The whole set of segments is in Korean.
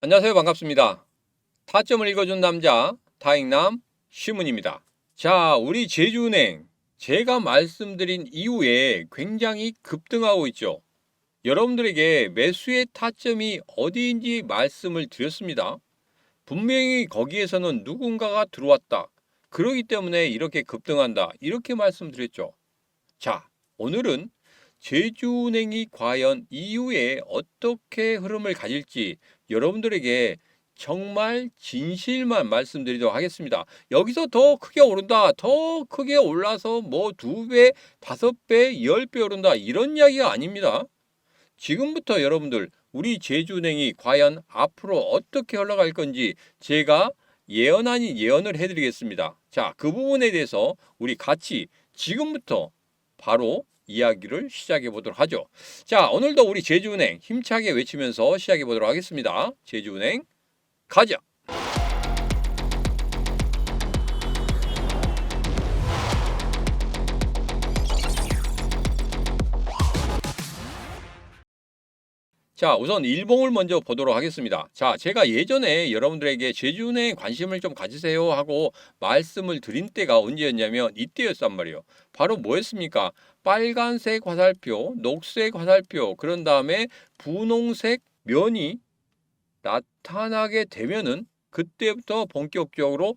안녕하세요. 반갑습니다. 타점을 읽어준 남자 다익남 시문입니다. 자, 우리 제주은행 제가 말씀드린 이후에 굉장히 급등하고 있죠. 여러분들에게 매수의 타점이 어디인지 말씀을 드렸습니다. 분명히 거기에서는 누군가가 들어왔다. 그러기 때문에 이렇게 급등한다. 이렇게 말씀드렸죠. 자, 오늘은 제주은행이 과연 이후에 어떻게 흐름을 가질지 여러분들에게 정말 진실만 말씀드리도록 하겠습니다. 여기서 더 크게 오른다, 더 크게 올라서 뭐 2배, 5배, 10배 오른다 이런 이야기가 아닙니다. 지금부터 여러분들 우리 제주은행이 과연 앞으로 어떻게 흘러갈 건지 제가 예언 아닌 예언을 해드리겠습니다. 자, 그 부분에 대해서 우리 같이 지금부터 바로 이야기를 시작해 보도록 하죠. 자, 오늘도 우리 제주은행 힘차게 외치면서 시작해 보도록 하겠습니다. 제주은행 가자. 자, 우선 일봉을 먼저 보도록 하겠습니다. 자, 제가 예전에 여러분들에게 제주은행 관심을 좀 가지세요 하고 말씀을 드린 때가 언제였냐면 이때였단 말이에요. 바로 뭐였습니까? 빨간색 화살표, 녹색 화살표, 그런 다음에 분홍색 면이 나타나게 되면은 그때부터 본격적으로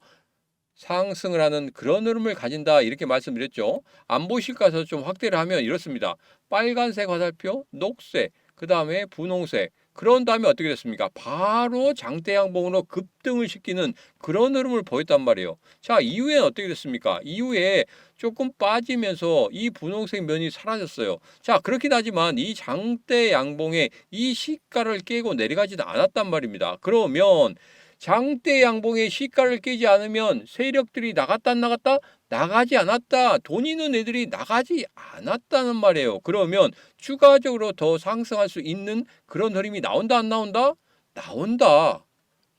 상승을 하는 그런 흐름을 가진다 이렇게 말씀드렸죠. 안 보실까 해서 좀 확대를 하면 이렇습니다. 빨간색 화살표, 녹색, 그 다음에 분홍색. 그런 다음에 어떻게 됐습니까? 바로 장대 양봉으로 급등을 시키는 그런 흐름을 보였단 말이에요. 자, 이후에는 어떻게 됐습니까? 이후에 조금 빠지면서 이 분홍색 면이 사라졌어요. 자, 그렇긴 하지만 이 장대 양봉의 이 시가를 깨고 내려가지는 않았단 말입니다. 그러면 장대 양봉의 시가를 깨지 않으면 세력들이 나갔다 안 나갔다? 나가지 않았다. 돈 있는 애들이 나가지 않았다는 말이에요. 그러면 추가적으로 더 상승할 수 있는 그런 흐름이 나온다 안 나온다? 나온다.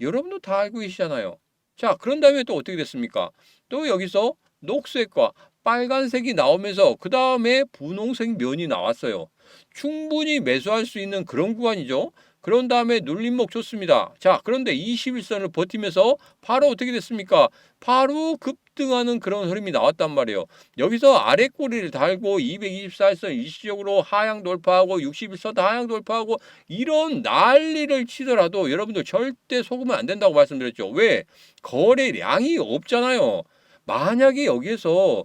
여러분도 다 알고 계시잖아요. 자, 그런 다음에 또 어떻게 됐습니까? 또 여기서 녹색과 빨간색이 나오면서 그 다음에 분홍색 면이 나왔어요. 충분히 매수할 수 있는 그런 구간이죠. 그런 다음에 눌림목 좋습니다. 자, 그런데 21선을 버티면서 바로 어떻게 됐습니까? 바로 급등하는 그런 흐름이 나왔단 말이에요. 여기서 아래 꼬리를 달고 224선 일시적으로 하향 돌파하고 61선 하향 돌파하고 이런 난리를 치더라도 여러분들 절대 속으면 안 된다고 말씀드렸죠. 왜? 거래량이 없잖아요. 만약에 여기에서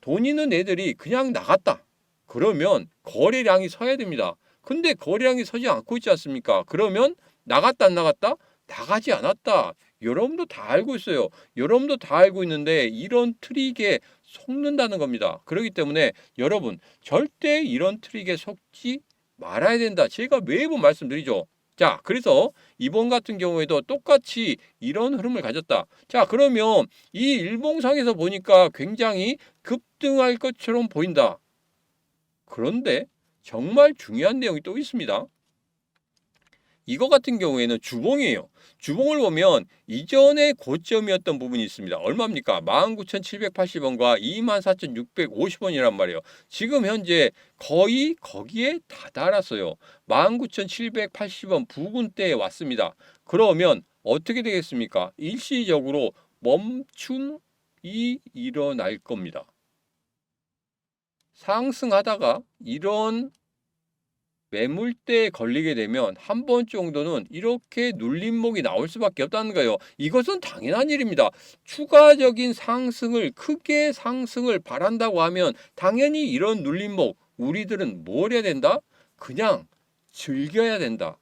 돈 있는 애들이 그냥 나갔다. 그러면 거래량이 서야 됩니다. 근데 거래량이 서지 않고 있지 않습니까? 그러면 나갔다 안 나갔다? 나가지 않았다. 여러분도 다 알고 있어요. 여러분도 다 알고 있는데 이런 트릭에 속는다는 겁니다. 그렇기 때문에 여러분 절대 이런 트릭에 속지 말아야 된다. 제가 매번 말씀드리죠. 자, 그래서 이번 같은 경우에도 똑같이 이런 흐름을 가졌다. 자, 그러면 이 일봉상에서 보니까 굉장히 급등할 것처럼 보인다. 그런데 정말 중요한 내용이 또 있습니다. 이거 같은 경우에는 주봉이에요. 주봉을 보면 이전에 고점이었던 부분이 있습니다. 얼마입니까? 19,780원과 24,650원이란 말이에요. 지금 현재 거의 거기에 다다랐어요. 19,780원 부근대에 왔습니다. 그러면 어떻게 되겠습니까? 일시적으로 멈춤이 일어날 겁니다. 상승하다가 이런 매물대에 걸리게 되면 한 번 정도는 이렇게 눌림목이 나올 수밖에 없다는 거예요. 이것은 당연한 일입니다. 추가적인 상승을 크게 상승을 바란다고 하면 당연히 이런 눌림목 우리들은 뭘 해야 된다? 그냥 즐겨야 된다.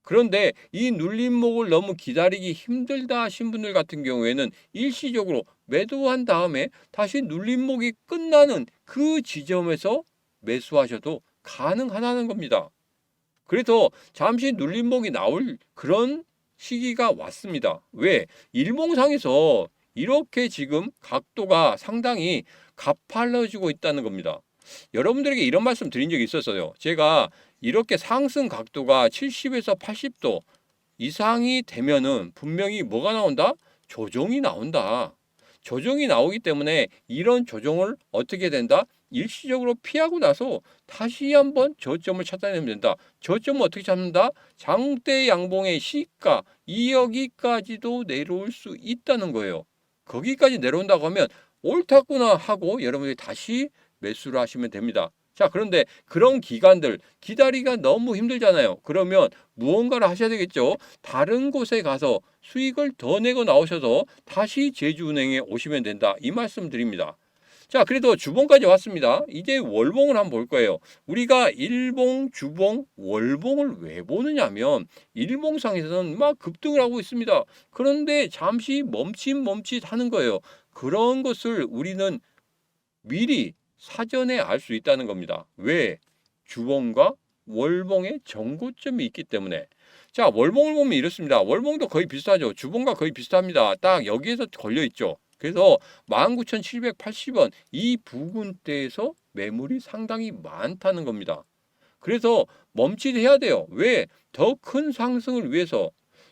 그런데 이 눌림목을 너무 기다리기 힘들다 하신 분들 같은 경우에는 일시적으로 매도한 다음에 다시 눌림목이 끝나는 그 지점에서 매수하셔도 가능하다는 겁니다. 그래서 잠시 눌림목이 나올 그런 시기가 왔습니다. 왜? 일봉상에서 이렇게 지금 각도가 상당히 가팔라지고 있다는 겁니다. 여러분들에게 이런 말씀 드린 적이 있었어요. 제가 이렇게 상승 각도가 70에서 80도 이상이 되면은 분명히 뭐가 나온다? 조정이 나온다. 조정이 나오기 때문에 이런 조정을 어떻게 된다? 일시적으로 피하고 나서 다시 한번 저점을 찾아내면 된다. 저점은 어떻게 찾는다? 장대 양봉의 시가 이 여기까지도 내려올 수 있다는 거예요. 거기까지 내려온다고 하면 옳다구나 하고 여러분들이 다시 매수를 하시면 됩니다. 자, 그런데 그런 기간들 기다리기가 너무 힘들잖아요. 그러면 무언가를 하셔야 되겠죠. 다른 곳에 가서 수익을 더 내고 나오셔서 다시 제주은행에 오시면 된다. 이 말씀 드립니다. 자, 그래도 주봉까지 왔습니다. 이제 월봉을 한번 볼 거예요. 우리가 일봉, 주봉, 월봉을 왜 보느냐면 일봉상에서는 막 급등을 하고 있습니다. 그런데 잠시 멈칫 하는 거예요. 그런 것을 우리는 미리 사전에 알 수 있다는 겁니다. 왜? 주봉과 월봉의 정고점이 있기 때문에. 자, 월봉을 보면 이렇습니다. 월봉도 거의 비슷하죠. 주봉과 거의 비슷합니다. 딱 여기에서 걸려 있죠. 그래서 19,780원 이 부근대에서 매물이 상당히 많다는 겁니다. 그래서 멈칫해야 돼요. 왜? 더 큰 상승을 위해서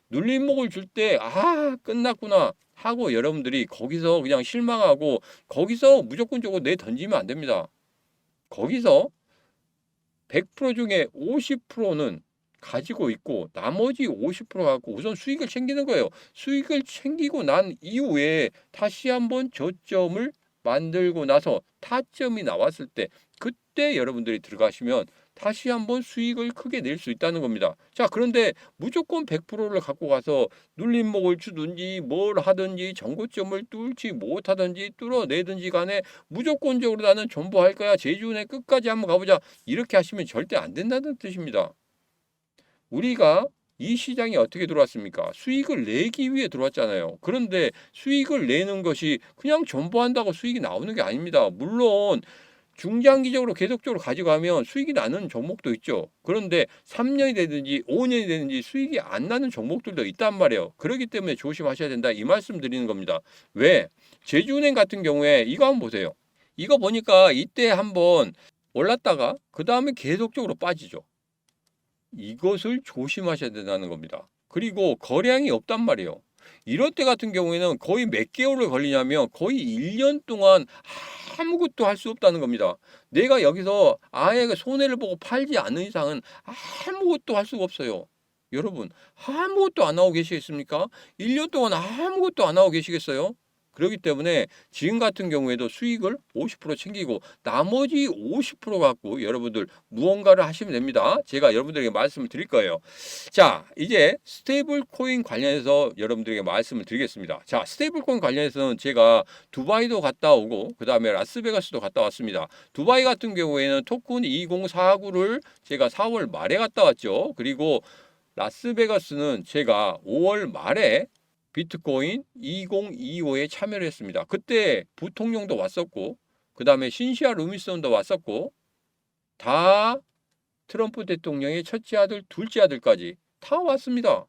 눌림목을 줄 때 끝났구나 하고 여러분들이 거기서 그냥 실망하고 거기서 무조건적으로 내 던지면 안 됩니다. 거기서 100% 중에 50%는 가지고 있고 나머지 50% 갖고 우선 수익을 챙기는 거예요. 수익을 챙기고 난 이후에 다시 한번 저점을 만들고 나서 타점이 나왔을 때 그때 여러분들이 들어가시면 다시 한번 수익을 크게 낼 수 있다는 겁니다. 자, 그런데 무조건 100%를 갖고 가서 눌림목을 주든지 뭘 하든지 정고점을 뚫지 못하든지 뚫어내든지 간에 무조건적으로 나는 전부 할 거야. 제주은행 끝까지 한번 가보자. 이렇게 하시면 절대 안 된다는 뜻입니다. 우리가 이 시장이 어떻게 들어왔습니까? 수익을 내기 위해 들어왔잖아요. 그런데 수익을 내는 것이 그냥 전부한다고 수익이 나오는 게 아닙니다. 물론 중장기적으로 계속적으로 가져가면 수익이 나는 종목도 있죠. 그런데 3년이 되든지 5년이 되든지 수익이 안 나는 종목들도 있단 말이에요. 그렇기 때문에 조심하셔야 된다. 이 말씀 드리는 겁니다. 왜? 제주은행 같은 경우에 이거 한번 보세요. 이거 보니까 이때 한번 올랐다가 그 다음에 계속적으로 빠지죠. 이것을 조심하셔야 된다는 겁니다. 그리고 거래량이 없단 말이에요. 이럴 때 같은 경우에는 거의 몇 개월을 걸리냐면 거의 1년 동안 아무것도 할 수 없다는 겁니다. 내가 여기서 아예 손해를 보고 팔지 않는 이상은 아무것도 할 수가 없어요. 여러분, 아무것도 안 하고 계시겠습니까? 1년 동안 아무것도 안 하고 계시겠어요? 그렇기 때문에 지금 같은 경우에도 수익을 50% 챙기고 나머지 50% 갖고 여러분들 무언가를 하시면 됩니다. 제가 여러분들에게 말씀을 드릴 거예요. 자, 이제 스테이블 코인 관련해서 여러분들에게 말씀을 드리겠습니다. 자, 스테이블 코인 관련해서는 제가 두바이도 갔다 오고 그 다음에 라스베가스도 갔다 왔습니다. 두바이 같은 경우에는 토큰 2049를 제가 4월 말에 갔다 왔죠. 그리고 라스베가스는 제가 5월 말에 비트코인 2025에 참여를 했습니다. 그때 부통령도 왔었고 그 다음에 신시아 루미슨도 왔었고 다 트럼프 대통령의 첫째 아들, 둘째 아들까지 다 왔습니다.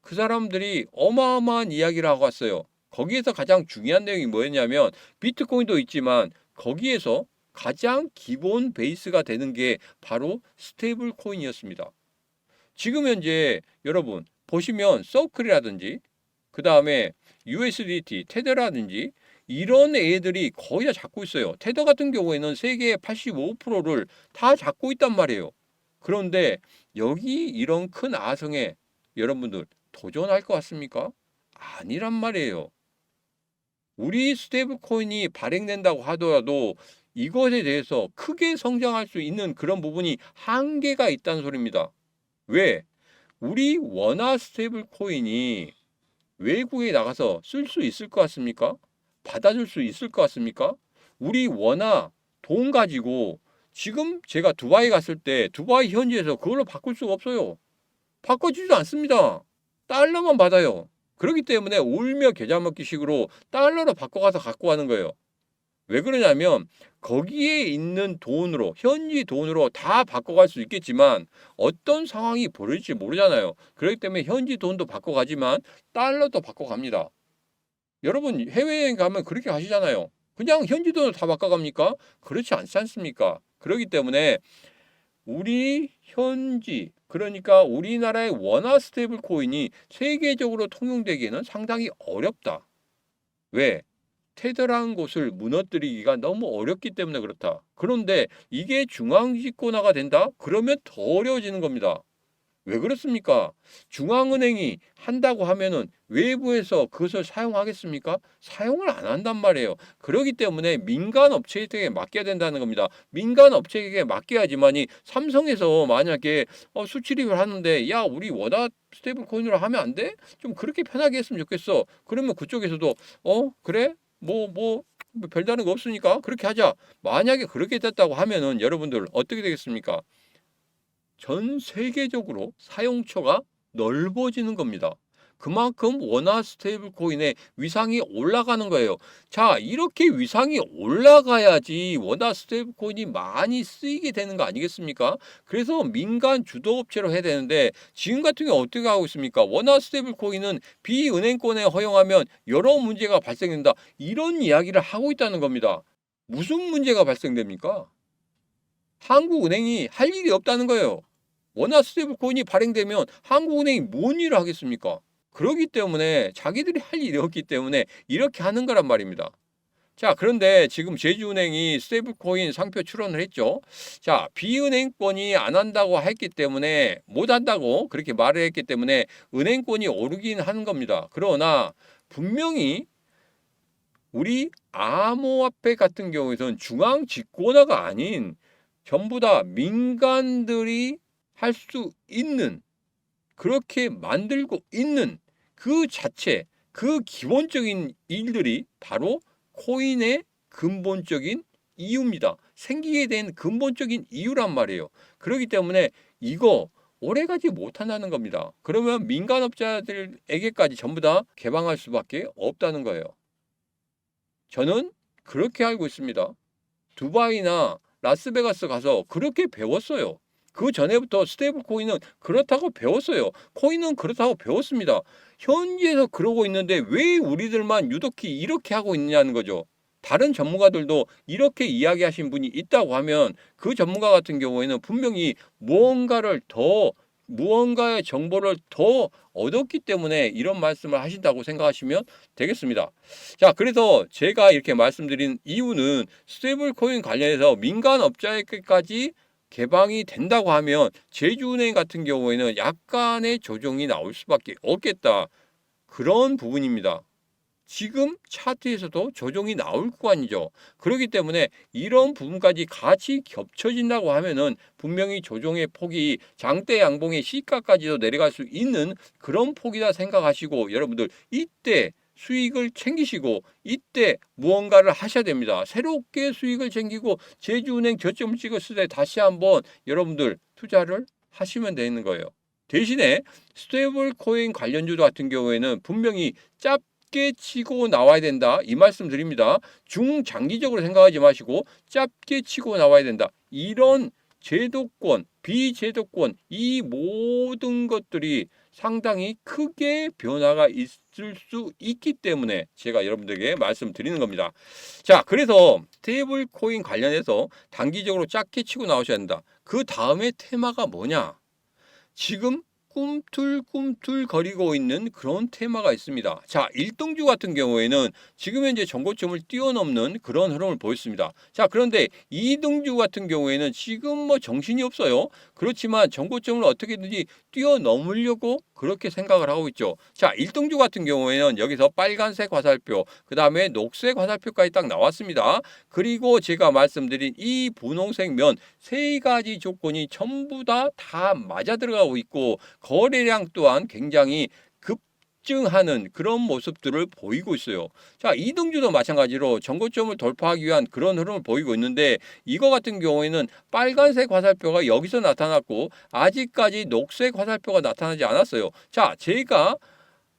그 사람들이 어마어마한 이야기를 하고 왔어요. 거기에서 가장 중요한 내용이 뭐였냐면 비트코인도 있지만 거기에서 가장 기본 베이스가 되는 게 바로 스테이블 코인이었습니다. 지금 현재 여러분 보시면 서클이라든지 그 다음에 USDT, 테더라든지 이런 애들이 거의 다 잡고 있어요. 테더 같은 경우에는 세계의 85%를 다 잡고 있단 말이에요. 그런데 여기 이런 큰 아성에 여러분들 도전할 것 같습니까? 아니란 말이에요. 우리 스테이블 코인이 발행된다고 하더라도 이것에 대해서 크게 성장할 수 있는 그런 부분이 한계가 있다는 소리입니다. 왜? 우리 원화 스테이블 코인이 외국에 나가서 쓸 수 있을 것 같습니까? 받아줄 수 있을 것 같습니까? 우리 원화 돈 가지고 지금 제가 두바이 갔을 때 두바이 현지에서 그걸로 바꿀 수가 없어요. 바꿔주지도 않습니다. 달러만 받아요. 그렇기 때문에 울며 겨자 먹기식으로 달러로 바꿔가서 갖고 가는 거예요. 왜 그러냐면 거기에 있는 돈으로 현지 돈으로 다 바꿔갈 수 있겠지만 어떤 상황이 벌어질지 모르잖아요. 그렇기 때문에 현지 돈도 바꿔가지만 달러도 바꿔갑니다. 여러분 해외여행 가면 그렇게 가시잖아요. 그냥 현지 돈을 다 바꿔갑니까? 그렇지 않지 않습니까? 그렇기 때문에 우리 현지 그러니까 우리나라의 원화 스테이블 코인이 세계적으로 통용되기에는 상당히 어렵다. 왜? 테더라는 곳을 무너뜨리기가 너무 어렵기 때문에 그렇다. 그런데 이게 중앙집권화가 된다? 그러면 더 어려워지는 겁니다. 왜 그렇습니까? 중앙은행이 한다고 하면은 외부에서 그것을 사용하겠습니까? 사용을 안 한단 말이에요. 그렇기 때문에 민간 업체에게 맡겨야 된다는 겁니다. 민간 업체에게 맡겨야지만이 삼성에서 만약에 수출입을 하는데 야 우리 워낙 스테이블 코인으로 하면 안 돼? 좀 그렇게 편하게 했으면 좋겠어. 그러면 그쪽에서도 그래? 뭐 별다른 거 없으니까 그렇게 하자. 만약에 그렇게 됐다고 하면은 여러분들 어떻게 되겠습니까? 전 세계적으로 사용처가 넓어지는 겁니다. 그만큼 원화 스테이블 코인의 위상이 올라가는 거예요. 자, 이렇게 위상이 올라가야지 원화 스테이블 코인이 많이 쓰이게 되는 거 아니겠습니까? 그래서 민간 주도 업체로 해야 되는데 지금 같은 경우 어떻게 하고 있습니까? 원화 스테이블 코인은 비은행권에 허용하면 여러 문제가 발생된다. 이런 이야기를 하고 있다는 겁니다. 무슨 문제가 발생됩니까? 한국은행이 할 일이 없다는 거예요. 원화 스테이블 코인이 발행되면 한국은행이 뭔 일을 하겠습니까? 그렇기 때문에 자기들이 할 일이 없기 때문에 이렇게 하는 거란 말입니다. 자, 그런데 지금 제주은행이 스테이블 코인 상표 출원을 했죠. 자, 비은행권이 안 한다고 했기 때문에 못 한다고 그렇게 말을 했기 때문에 은행권이 오르긴 하는 겁니다. 그러나 분명히 우리 암호화폐 같은 경우에는 중앙 집권화가 아닌 전부 다 민간들이 할 수 있는 그렇게 만들고 있는 그 자체 그 기본적인 일들이 바로 코인의 근본적인 이유입니다. 생기게 된 근본적인 이유란 말이에요. 그렇기 때문에 이거 오래가지 못한다는 겁니다. 그러면 민간업자들에게까지 전부 다 개방할 수밖에 없다는 거예요. 저는 그렇게 알고 있습니다. 두바이나 라스베가스 가서 그렇게 배웠어요. 그 전에부터 스테이블 코인은 그렇다고 배웠어요. 코인은 그렇다고 배웠습니다. 현지에서 그러고 있는데 왜 우리들만 유독히 이렇게 하고 있냐는 거죠. 다른 전문가들도 이렇게 이야기하신 분이 있다고 하면 그 전문가 같은 경우에는 분명히 무언가의 정보를 더 얻었기 때문에 이런 말씀을 하신다고 생각하시면 되겠습니다. 자, 그래서 제가 이렇게 말씀드린 이유는 스테이블 코인 관련해서 민간 업자에게까지 개방이 된다고 하면 제주은행 같은 경우에는 약간의 조정이 나올 수밖에 없겠다. 그런 부분입니다. 지금 차트에서도 조정이 나올 구간이죠. 그렇기 때문에 이런 부분까지 같이 겹쳐진다고 하면은 분명히 조정의 폭이 장대 양봉의 시가까지도 내려갈 수 있는 그런 폭이다 생각하시고 여러분들 이때 수익을 챙기시고 이때 무언가를 하셔야 됩니다. 새롭게 수익을 챙기고 제주은행 저점을 찍었을 때 다시 한번 여러분들 투자를 하시면 되는 거예요. 대신에 스테이블 코인 관련주 같은 경우에는 분명히 짧게 치고 나와야 된다. 이 말씀 드립니다. 중장기적으로 생각하지 마시고 짧게 치고 나와야 된다. 이런 제도권, 비제도권 이 모든 것들이 상당히 크게 변화가 있을 수 있기 때문에 제가 여러분들에게 말씀드리는 겁니다. 자, 그래서 스테이블 코인 관련해서 단기적으로 짧게 치고 나오셔야 된다. 그 다음에 테마가 뭐냐? 지금 꿈틀꿈틀 거리고 있는 그런 테마가 있습니다. 자, 일동주 같은 경우에는 지금 현재 전고점을 뛰어넘는 그런 흐름을 보였습니다. 자, 그런데 이동주 같은 경우에는 지금 뭐 정신이 없어요. 그렇지만 전고점을 어떻게든지 뛰어넘으려고 그렇게 생각을 하고 있죠. 자, 일동주 같은 경우에는 여기서 빨간색 화살표, 그 다음에 녹색 화살표까지 딱 나왔습니다. 그리고 제가 말씀드린 이 분홍색 면 세 가지 조건이 전부 다 맞아 들어가고 있고 거래량 또한 굉장히 급증하는 그런 모습들을 보이고 있어요. 자, 이동주도 마찬가지로 전고점을 돌파하기 위한 그런 흐름을 보이고 있는데 이거 같은 경우에는 빨간색 화살표가 여기서 나타났고 아직까지 녹색 화살표가 나타나지 않았어요. 자, 제가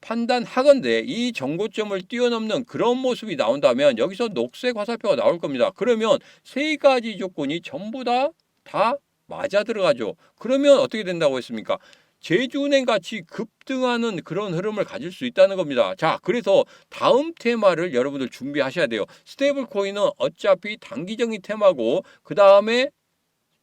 판단하건대 이 전고점을 뛰어넘는 그런 모습이 나온다면 여기서 녹색 화살표가 나올 겁니다. 그러면 세 가지 조건이 전부 다 맞아 들어가죠. 그러면 어떻게 된다고 했습니까? 제주은행 같이 급등하는 그런 흐름을 가질 수 있다는 겁니다. 자, 그래서 다음 테마를 여러분들 준비하셔야 돼요. 스테이블 코인은 어차피 단기적인 테마고 그 다음에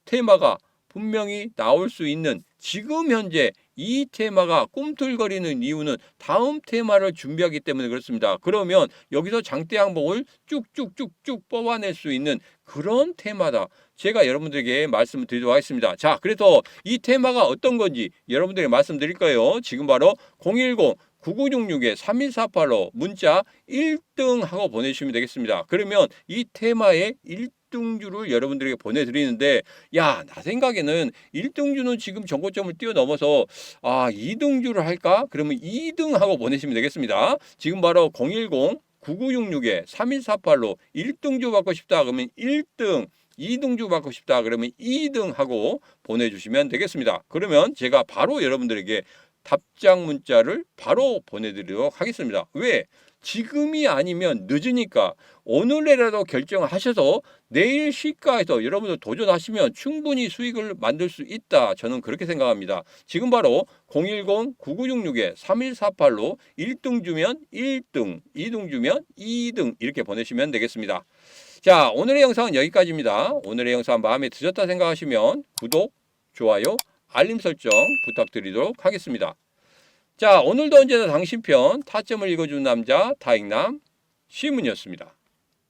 테마가 분명히 나올 수 있는 지금 현재 이 테마가 꿈틀거리는 이유는 다음 테마를 준비하기 때문에 그렇습니다. 그러면 여기서 장대 항목을 쭉쭉쭉쭉 뽑아낼 수 있는 그런 테마다. 제가 여러분들에게 말씀을 드리도록 하겠습니다. 자, 그래서 이 테마가 어떤 건지 여러분들에게 말씀드릴까요? 지금 바로 010-9966-3148로 문자 1등 하고 보내주시면 되겠습니다. 그러면 이 테마의 1등주를 여러분들에게 보내드리는데, 야, 나 생각에는 1등주는 지금 전고점을 뛰어넘어서 2등주를 할까? 그러면 2등 하고 보내시면 되겠습니다. 지금 바로 010-9966-3148로 1등주 받고 싶다 그러면 1등, 2등주 받고 싶다 그러면 2등 하고 보내주시면 되겠습니다. 그러면 제가 바로 여러분들에게 답장 문자를 바로 보내드리도록 하겠습니다. 왜? 지금이 아니면 늦으니까 오늘이라도 결정하셔서 내일 시가에서 여러분들 도전하시면 충분히 수익을 만들 수 있다. 저는 그렇게 생각합니다. 지금 바로 010-9966-3148로 1등 주면 1등, 2등 주면 2등 이렇게 보내시면 되겠습니다. 자, 오늘의 영상은 여기까지입니다. 오늘의 영상 마음에 드셨다 생각하시면 구독, 좋아요, 알림 설정 부탁드리도록 하겠습니다. 자, 오늘도 언제나 당신 편 타점을 읽어주는 남자 타익남 시문이었습니다.